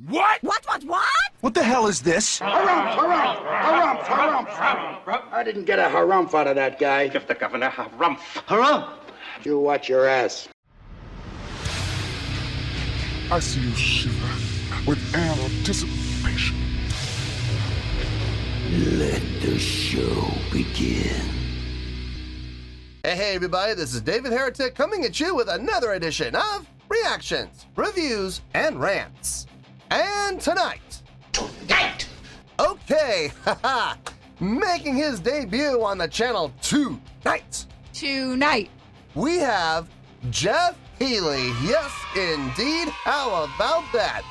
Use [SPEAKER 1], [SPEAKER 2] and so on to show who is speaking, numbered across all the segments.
[SPEAKER 1] What?
[SPEAKER 2] What?
[SPEAKER 3] What the hell is this?
[SPEAKER 4] Harumph. I didn't get a harumph out of that guy.
[SPEAKER 5] Give the governor harumph.
[SPEAKER 3] Harumph!
[SPEAKER 4] You watch your ass.
[SPEAKER 1] I see you shiver with anticipation.
[SPEAKER 6] Let the show begin.
[SPEAKER 7] Hey everybody, this is David Heretic coming at you with another edition of Reactions, Reviews, and Rants. And tonight, okay, haha, making his debut on the channel tonight, we have Jeff Healey. Yes, indeed. How about that?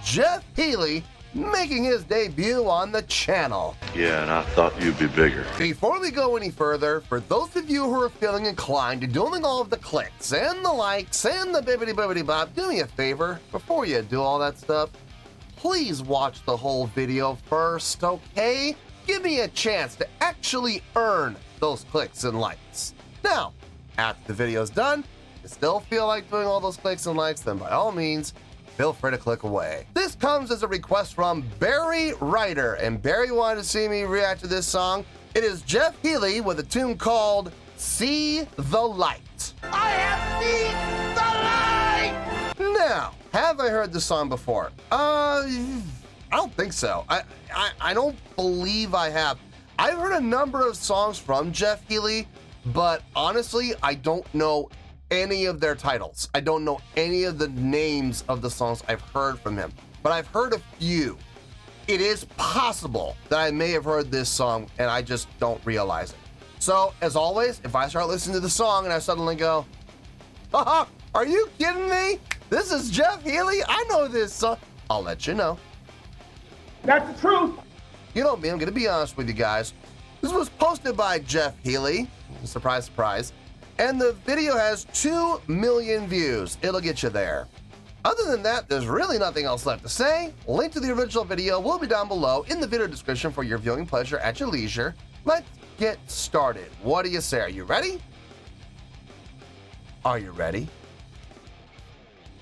[SPEAKER 7] Jeff Healey making his debut on the channel.
[SPEAKER 8] Yeah, and I thought you'd be bigger.
[SPEAKER 7] Before we go any further, for those of you who are feeling inclined to doing all of the clicks and the likes and the bibbity bop, do me a favor, before you do all that stuff, please watch the whole video first, okay? Give me a chance to actually earn those clicks and likes. Now, after the video's done, if you still feel like doing all those clicks and likes, then by all means, feel free to click away. This comes as a request from Barry Ryder, and Barry wanted to see me react to this song. It is Jeff Healey with a tune called See the Light.
[SPEAKER 2] I have seen the light!
[SPEAKER 7] Now, have I heard this song before? I don't think so. I don't believe I have. I've heard a number of songs from Jeff Healey, but honestly, I don't know any of their titles. I don't know any of the names of the songs I've heard from him, but I've heard a few. It is possible that I may have heard this song and I just don't realize it. So, as always, if I start listening to the song and I suddenly go, haha, are you kidding me? This is Jeff Healey? I know this song. I'll let you know.
[SPEAKER 5] That's the truth.
[SPEAKER 7] You know me, I'm gonna be honest with you guys. This was posted by Jeff Healey. Surprise, surprise. And the video has 2 million views. It'll get you there. Other than that, there's really nothing else left to say. Link to the original video will be down below in the video description for your viewing pleasure at your leisure. Let's get started. What do you say? Are you ready? Are you ready?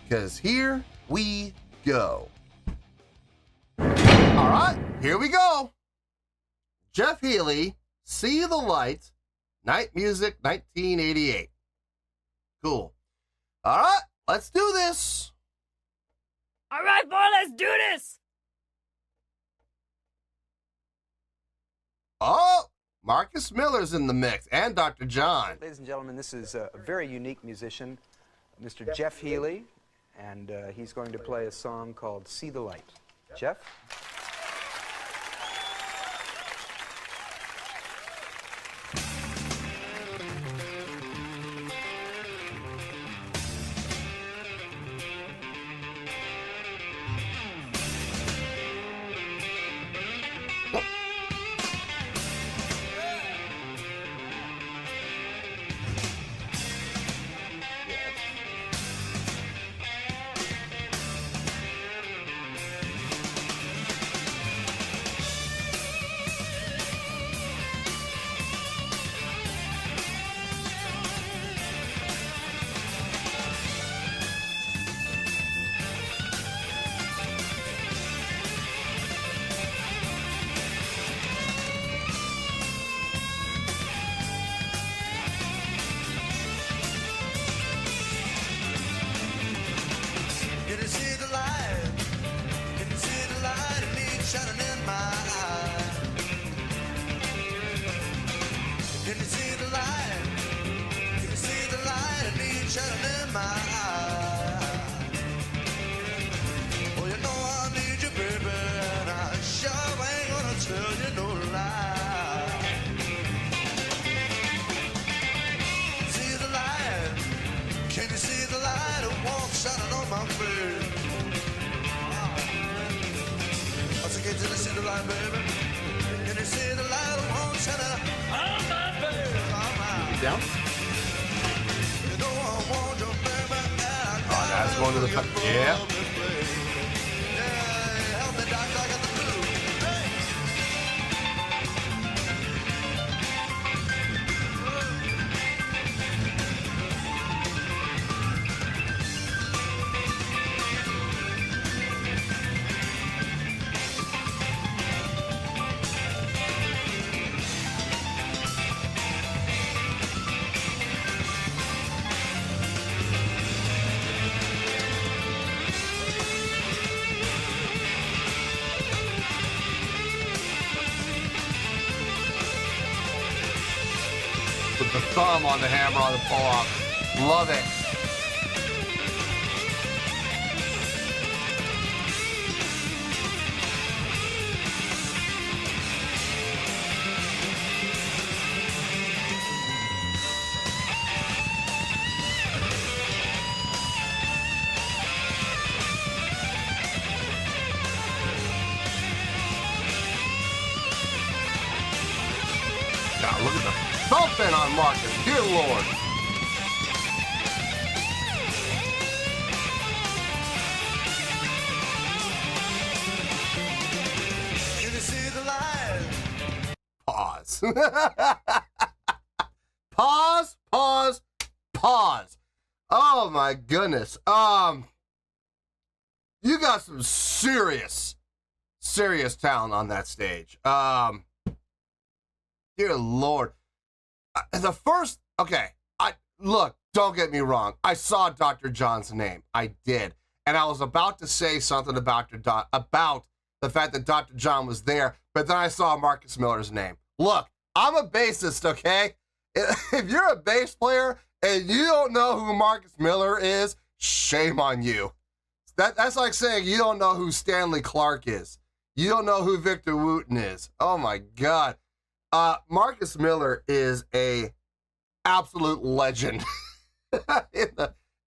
[SPEAKER 7] Because here we go. All right, here we go. Jeff Healey, See the Light, Night Music 1988. Cool. All right, let's do this.
[SPEAKER 2] All right, boy, let's do this!
[SPEAKER 7] Oh, Marcus Miller's in the mix, and Dr. John.
[SPEAKER 9] Ladies and gentlemen, this is a very unique musician, Mr. Jeff Healey, and he's going to play a song called See the Light. Jeff?
[SPEAKER 10] Shining in my eye. Can you see the light? Can you see the light? I need shining in my eye. Well, you know I need you, baby, and I sure ain't gonna tell you no lie. See the light? Can you see the light? It won't shining on my face. Can you see the light, baby? Can you see the light? It won't shine on my face.
[SPEAKER 7] Down?
[SPEAKER 10] You know I want you, baby.
[SPEAKER 7] Oh, that's going to the top. Yeah.
[SPEAKER 10] Yeah, help me, doctor, I got the blues. Hey.
[SPEAKER 7] with the thumb on the hammer on the pull-off. Love it. God, look at the thumping on Marcus. Dear Lord.
[SPEAKER 10] Can you see the light?
[SPEAKER 7] Pause. Pause, pause, pause. Oh my goodness. You got some serious talent on that stage. Dear Lord. Look, don't get me wrong. I saw Dr. John's name. I did. And I was about to say something about the fact that Dr. John was there, but then I saw Marcus Miller's name. Look, I'm a bassist, okay? If you're a bass player and you don't know who Marcus Miller is, shame on you. That's like saying you don't know who Stanley Clark is. You don't know who Victor Wooten is. Oh my God. Marcus Miller is a absolute legend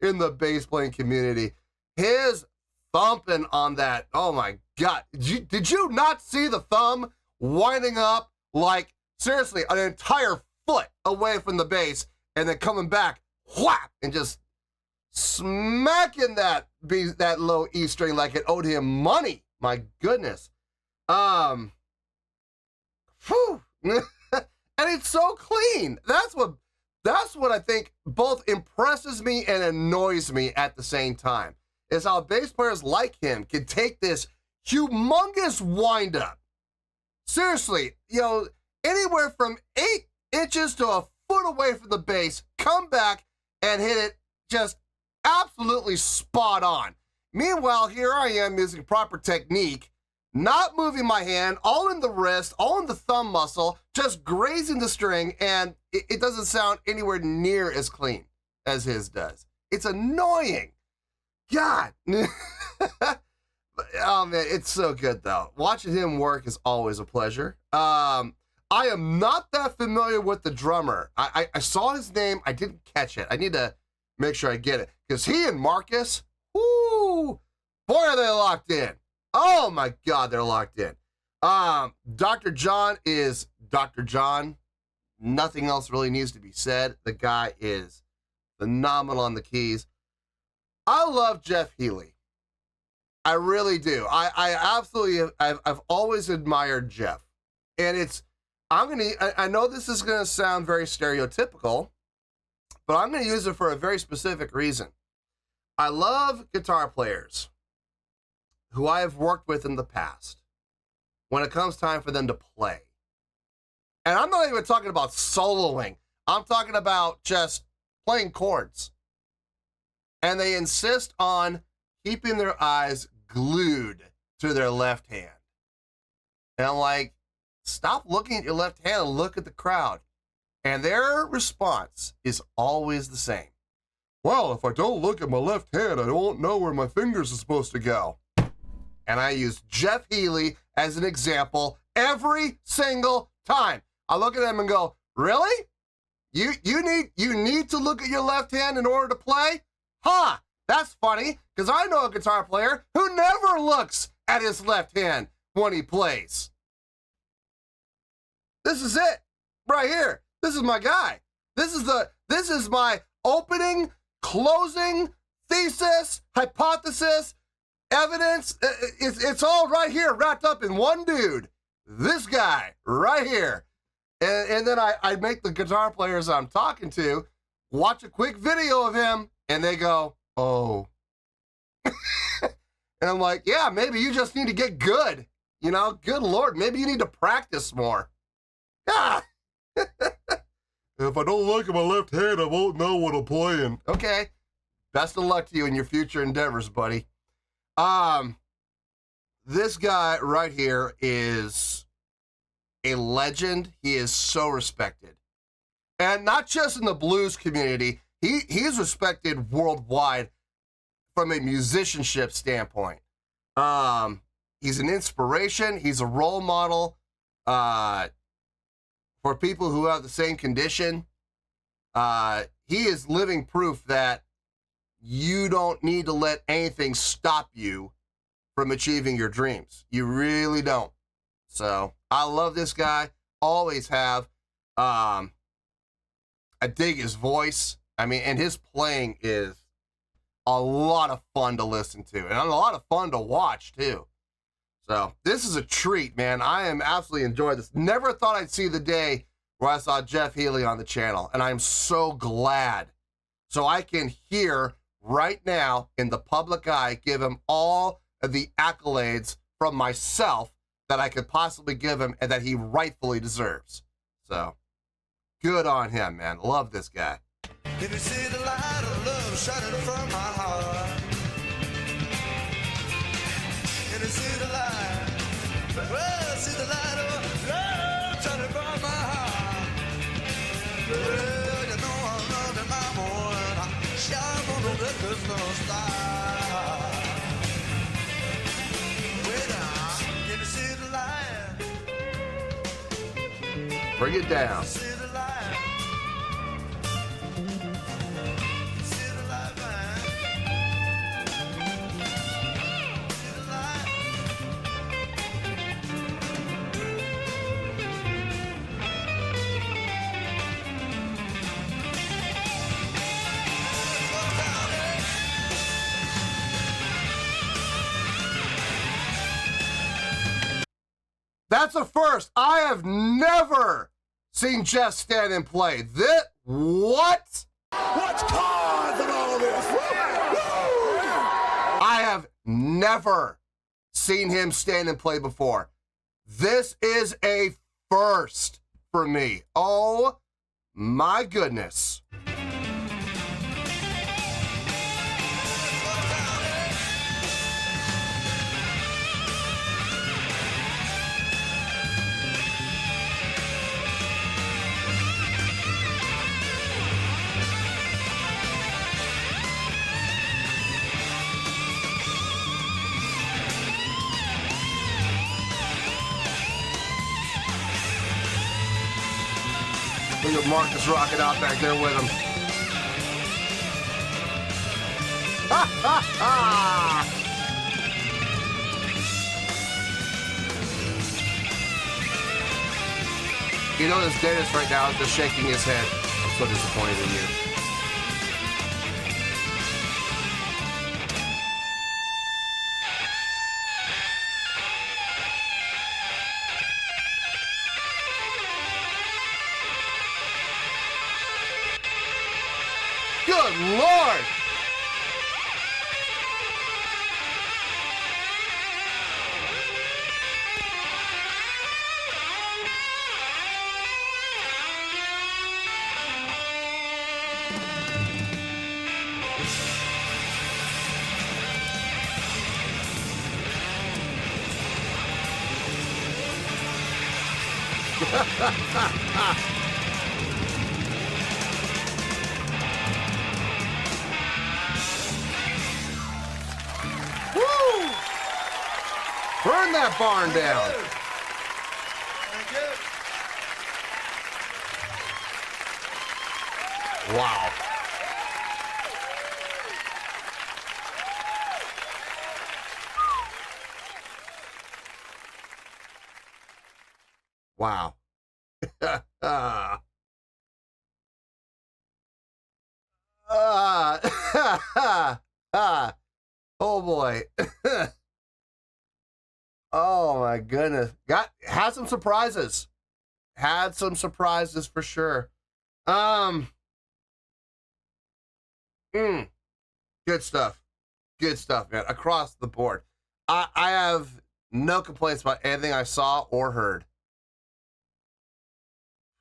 [SPEAKER 7] in the bass playing community. His thumping on that, oh my God. Did you not see the thumb winding up like, seriously, an entire foot away from the bass and then coming back, whap, and just smacking that low E string like it owed him money. My goodness. Whew. And it's so clean. That's what I think both impresses me and annoys me at the same time, is how bass players like him can take this humongous windup. Seriously, anywhere from 8 inches to a foot away from the bass, come back and hit it just absolutely spot on. Meanwhile, here I am using proper technique, not moving my hand, all in the wrist, all in the thumb muscle, just grazing the string, and it doesn't sound anywhere near as clean as his does. It's annoying. God. Oh, man, it's so good, though. Watching him work is always a pleasure. I am not that familiar with the drummer. I saw his name. I didn't catch it. I need to make sure I get it, because he and Marcus, whoo, boy, are they locked in. Oh my God, they're locked in. Dr. John is Dr. John. Nothing else really needs to be said. The guy is phenomenal on the keys. I love Jeff Healey. I really do. I've always admired Jeff. And I know this is gonna sound very stereotypical, but I'm gonna use it for a very specific reason. I love guitar players who I have worked with in the past when it comes time for them to play. And I'm not even talking about soloing. I'm talking about just playing chords. And they insist on keeping their eyes glued to their left hand. And I'm like, stop looking at your left hand and look at the crowd. And their response is always the same. Well, if I don't look at my left hand, I won't know where my fingers are supposed to go. And I use Jeff Healey as an example every single time. I look at him and go, really? You need to look at your left hand in order to play? Huh, that's funny, because I know a guitar player who never looks at his left hand when he plays. This is it, right here. This is my guy. This is my opening, closing, thesis, hypothesis, evidence. It's all right here, wrapped up in one dude. This guy right here. And then I make the guitar players I'm talking to watch a quick video of him, and they go, oh. And I'm like, yeah, maybe you just need to get good. Good Lord, maybe you need to practice more. Ah. If I don't look at my left hand, I won't know what I'm playing. Okay. Best of luck to you in your future endeavors, buddy. This guy right here is a legend. He is so respected. And not just in the blues community, he's respected worldwide from a musicianship standpoint. He's an inspiration. He's a role model for people who have the same condition. He is living proof that you don't need to let anything stop you from achieving your dreams. You really don't. So I love this guy. Always have. I dig his voice. I mean, and his playing is a lot of fun to listen to and a lot of fun to watch too. So this is a treat, man. I am absolutely enjoying this. Never thought I'd see the day where I saw Jeff Healey on the channel, and I'm so glad. So I can hear right now in the public eye, give him all of the accolades from myself that I could possibly give him and that he rightfully deserves. So good on him, man. Love this guy.
[SPEAKER 10] Can you see the light of love shining from my heart? Can you see the light? Well, see the light of love shining from my heart. Well, you know I love you, my boy. I shine on the Christmas star. Wait up, can you see the light?
[SPEAKER 7] Bring it down.
[SPEAKER 10] See the light. See the light, man. See the light.
[SPEAKER 7] That's a first. I have never seen Jeff stand and play. This, what?
[SPEAKER 2] What's causing all this?
[SPEAKER 7] I have never seen him stand and play before. This is a first for me. Oh my goodness. Look at Marcus rocking out back there with him. Ha ha ha! You know this dentist right now is just shaking his head. I'm so disappointed in you. Good Lord! Woo! Burn that barn down.
[SPEAKER 10] Thank you.
[SPEAKER 7] Wow. Wow. Oh boy. Oh my goodness. Had some surprises. Had some surprises for sure. Good stuff. Good stuff, man. Across the board. I have no complaints about anything I saw or heard.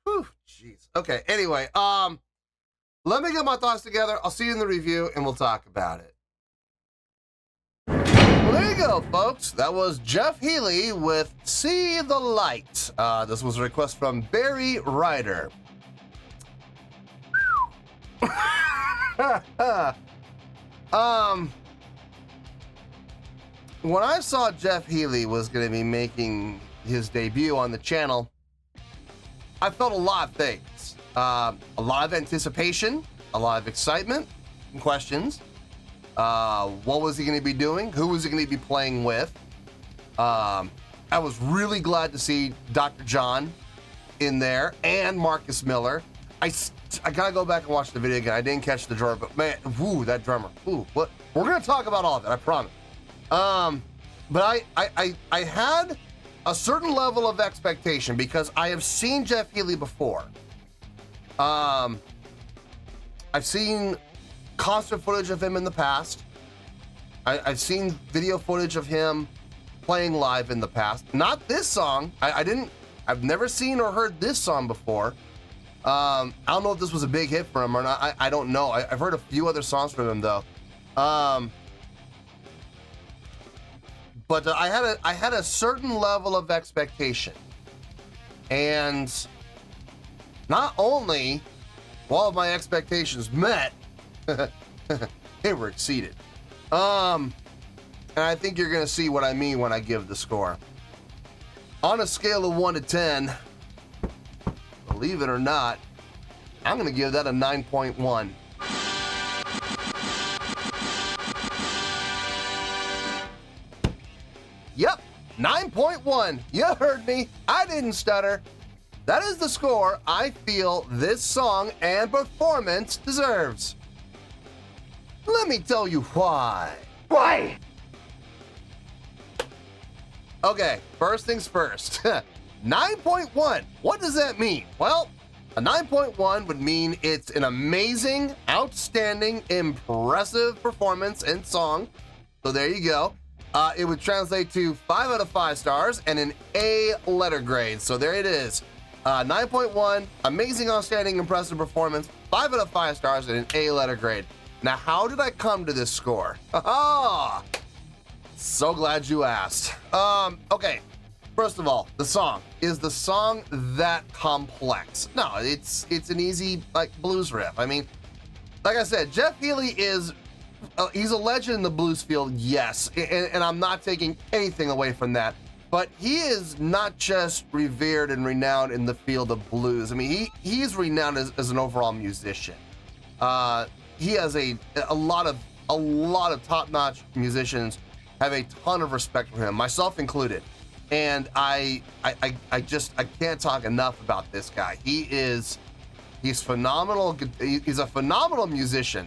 [SPEAKER 7] Whew, jeez. Okay, anyway, let me get my thoughts together. I'll see you in the review, and we'll talk about it. Well, there you go, folks. That was Jeff Healey with See the Light. This was a request from Barry Ryder. When I saw Jeff Healey was going to be making his debut on the channel, I felt a lot of things. A lot of anticipation, a lot of excitement, and questions. What was he going to be doing? Who was he going to be playing with? I was really glad to see Dr. John in there and Marcus Miller. I gotta go back and watch the video again. I didn't catch the drummer, but man, whoo, that drummer. Ooh, what? We're gonna talk about all of it, I promise. But I had a certain level of expectation because I have seen Jeff Healey before. I've seen concert footage of him in the past. I've seen video footage of him playing live in the past. Not this song. I've never seen or heard this song before. I don't know if this was a big hit for him or not. I don't know. I've heard a few other songs from him though. But I had a certain level of expectation, and not only were all of my expectations met, they were exceeded. And I think you're gonna see what I mean when I give the score. On a scale of 1 to 10, believe it or not, I'm gonna give that a 9.1. Yep, 9.1. You heard me. I didn't stutter. That is the score I feel this song and performance deserves. Let me tell you why.
[SPEAKER 2] Why?
[SPEAKER 7] Okay, first things first. 9.1. What does that mean? Well, a 9.1 would mean it's an amazing, outstanding, impressive performance and song. So there you go. It would translate to 5 out of 5 stars and an A letter grade. So there it is. 9.1, amazing, outstanding, impressive performance, 5 out of 5 stars and an A letter grade. Now, how did I come to this score? Ah, so glad you asked. Okay, first of all, the song. Is the song that complex? No, it's an easy, like, blues riff. I mean, like I said, Jeff Healey is, he's a legend in the blues field, yes, and I'm not taking anything away from that. But he is not just revered and renowned in the field of blues. I mean, he's renowned as an overall musician. He has a lot of top-notch musicians have a ton of respect for him, myself included. And I can't talk enough about this guy. He's phenomenal. He's a phenomenal musician,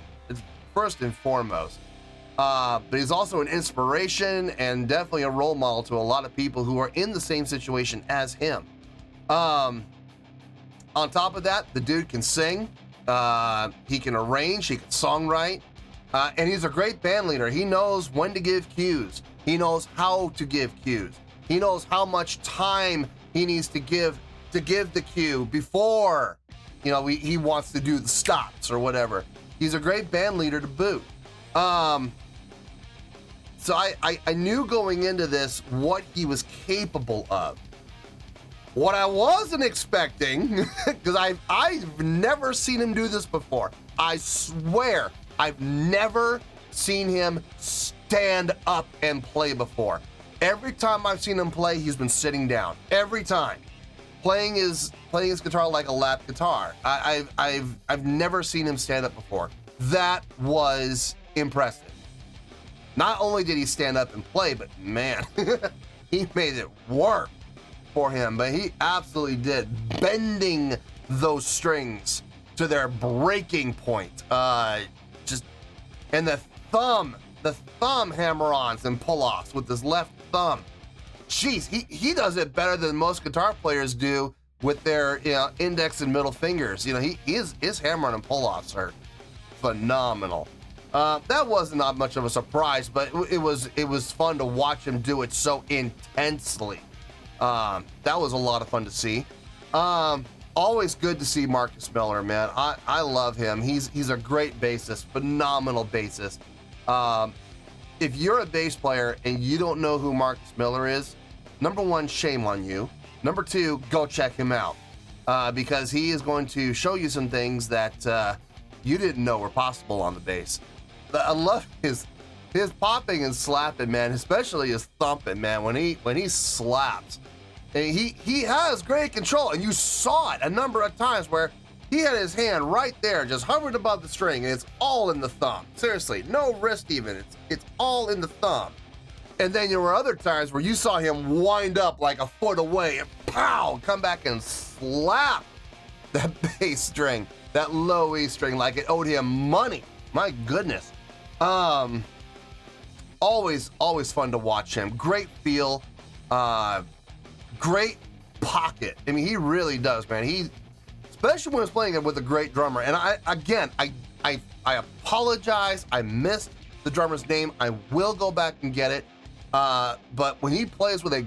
[SPEAKER 7] first and foremost. But he's also an inspiration and definitely a role model to a lot of people who are in the same situation as him. On top of that, the dude can sing, he can arrange, he can songwrite, and he's a great band leader. He knows when to give cues. He knows how to give cues. He knows how much time he needs to give the cue before, you know, he wants to do the stops or whatever. He's a great band leader to boot. So I knew going into this what he was capable of. What I wasn't expecting, because I've never seen him do this before. I swear, I've never seen him stand up and play before. Every time I've seen him play, he's been sitting down. Every time. Playing his guitar like a lap guitar. I've never seen him stand up before. That was impressive. Not only did he stand up and play, but man, he made it work for him. But he absolutely did, bending those strings to their breaking point. And the thumb hammer-ons and pull-offs with his left thumb. Jeez, he does it better than most guitar players do with their index and middle fingers. You know, his hammer-on and pull-offs are phenomenal. That was not much of a surprise, but it was fun to watch him do it so intensely. That was a lot of fun to see. Always good to see Marcus Miller, man. I love him. He's a great bassist, phenomenal bassist. If you're a bass player and you don't know who Marcus Miller is, number one, shame on you. Number two, go check him out, because he is going to show you some things that you didn't know were possible on the bass. I love his popping and slapping, man, especially his thumping, man. When he slaps, and he has great control, and you saw it a number of times where he had his hand right there, just hovered above the string, and it's all in the thumb. Seriously, no wrist even. It's all in the thumb. And then there were other times where you saw him wind up like a foot away and pow, come back and slap that bass string, that low E string, like it owed him money. My goodness. Always fun to watch him. Great feel, great pocket. I mean, he really does, man. Especially when he's playing it with a great drummer. And I apologize. I missed the drummer's name. I will go back and get it. But when he plays with a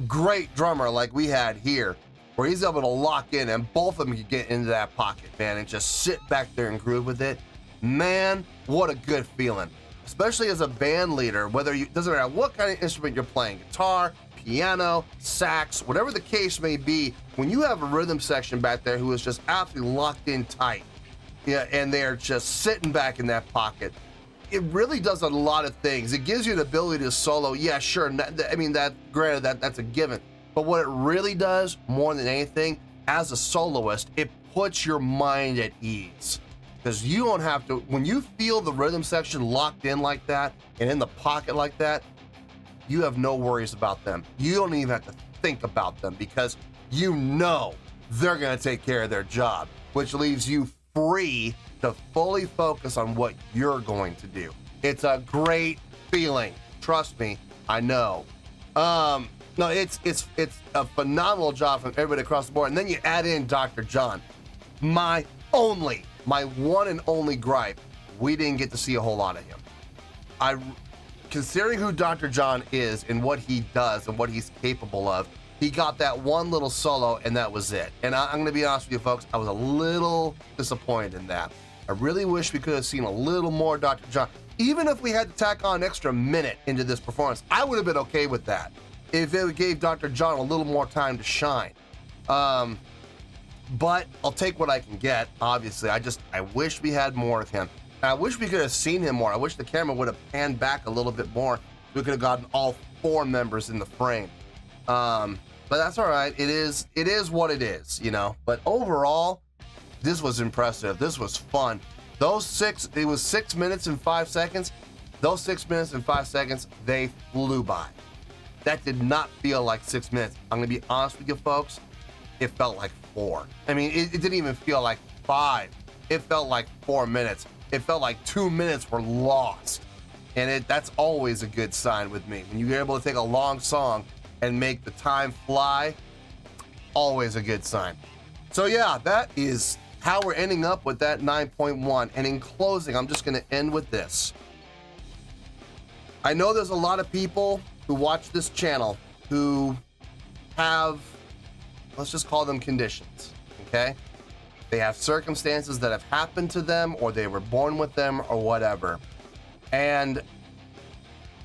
[SPEAKER 7] great drummer like we had here, where he's able to lock in and both of them can get into that pocket, man, and just sit back there and groove with it, man, what a good feeling. Especially as a band leader, doesn't matter what kind of instrument you're playing, guitar, piano, sax, whatever the case may be, when you have a rhythm section back there who is just absolutely locked in tight, yeah, and they're just sitting back in that pocket, it really does a lot of things. It gives you the ability to solo. Yeah, sure. I mean, that's a given. But what it really does, more than anything, as a soloist, it puts your mind at ease. Because you don't have to, when you feel the rhythm section locked in like that and in the pocket like that, you have no worries about them. You don't even have to think about them because you know they're going to take care of their job, which leaves you free to fully focus on what you're going to do. It's a great feeling. Trust me, I know. No, it's a phenomenal job from everybody across the board. And then you add in Dr. John. My one and only gripe, we didn't get to see a whole lot of him. Considering who Dr. John is and what he does and what he's capable of, he got that one little solo and that was it. And I'm gonna be honest with you folks, I was a little disappointed in that. I really wish we could have seen a little more Dr. John. Even if we had to tack on an extra minute into this performance, I would have been okay with that. If it gave Dr. John a little more time to shine. But I'll take what I can get, obviously. I wish we had more of him. And I wish we could have seen him more. I wish the camera would have panned back a little bit more. We could have gotten all four members in the frame. But that's all right. It is what it is, you know. But overall, this was impressive. This was fun. It was 6 minutes and 5 seconds. Those 6 minutes and 5 seconds, they flew by. That did not feel like 6 minutes. I'm gonna be honest with you folks. It felt like 4. I mean, it didn't even feel like 5. It felt like 4 minutes. It felt like 2 minutes were lost. And that's always a good sign with me. When you're able to take a long song and make the time fly, always a good sign. So yeah, that is how we're ending up with that 9.1. And in closing, I'm just gonna end with this. I know there's a lot of people who watch this channel who have, let's just call them conditions, okay? They have circumstances that have happened to them, or they were born with them, or whatever. And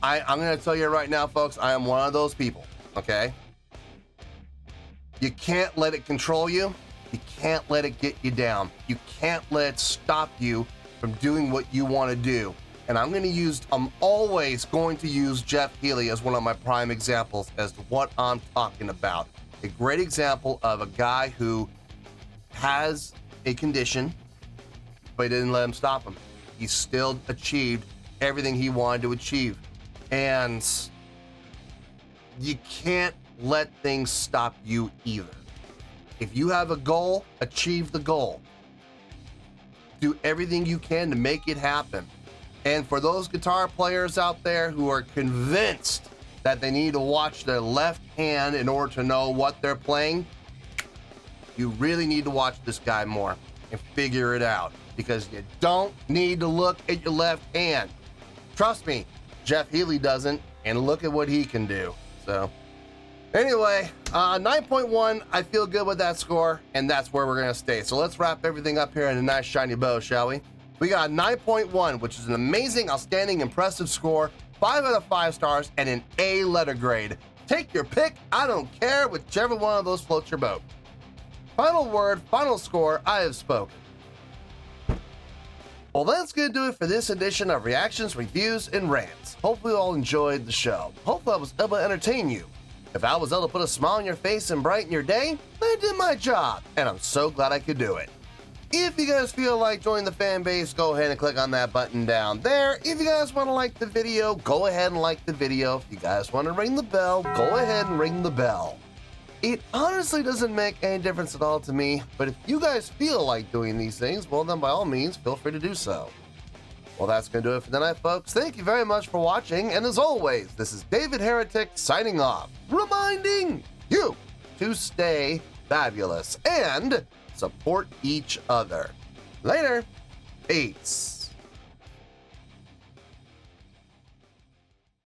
[SPEAKER 7] I'm gonna tell you right now, folks, I am one of those people, okay? You can't let it control you. You can't let it get you down. You can't let it stop you from doing what you want to do. And I'm always going to use Jeff Healey as one of my prime examples as to what I'm talking about. A great example of a guy who has a condition, but it didn't let him stop him. He still achieved everything he wanted to achieve. And you can't let things stop you either. If you have a goal, achieve the goal. Do everything you can to make it happen. And for those guitar players out there who are convinced that they need to watch their left hand in order to know what they're playing, you really need to watch this guy more and figure it out, because you don't need to look at your left hand. Trust me, Jeff Healey doesn't, and look at what he can do. So anyway, 9.1, I feel good with that score, and that's where we're gonna stay. So let's wrap everything up here in a nice shiny bow, shall we? We got 9.1, which is an amazing, outstanding, impressive score, 5 out of 5 stars, and an A letter grade. Take your pick, I don't care, whichever one of those floats your boat. Final word, final score, I have spoken. Well, that's going to do it for this edition of Reactions, Reviews, and Rants. Hopefully you all enjoyed the show. Hopefully I was able to entertain you. If I was able to put a smile on your face and brighten your day, I did my job, and I'm so glad I could do it. If you guys feel like joining the fan base, go ahead and click on that button down there. If you guys want to like the video, go ahead and like the video. If you guys want to ring the bell, go ahead and ring the bell. It honestly doesn't make any difference at all to me, but if you guys feel like doing these things, well then by all means, feel free to do so. Well, that's going to do it for tonight, folks. Thank you very much for watching, and as always, this is David Heretic signing off, reminding you to stay fabulous and support each other. Later. Peace.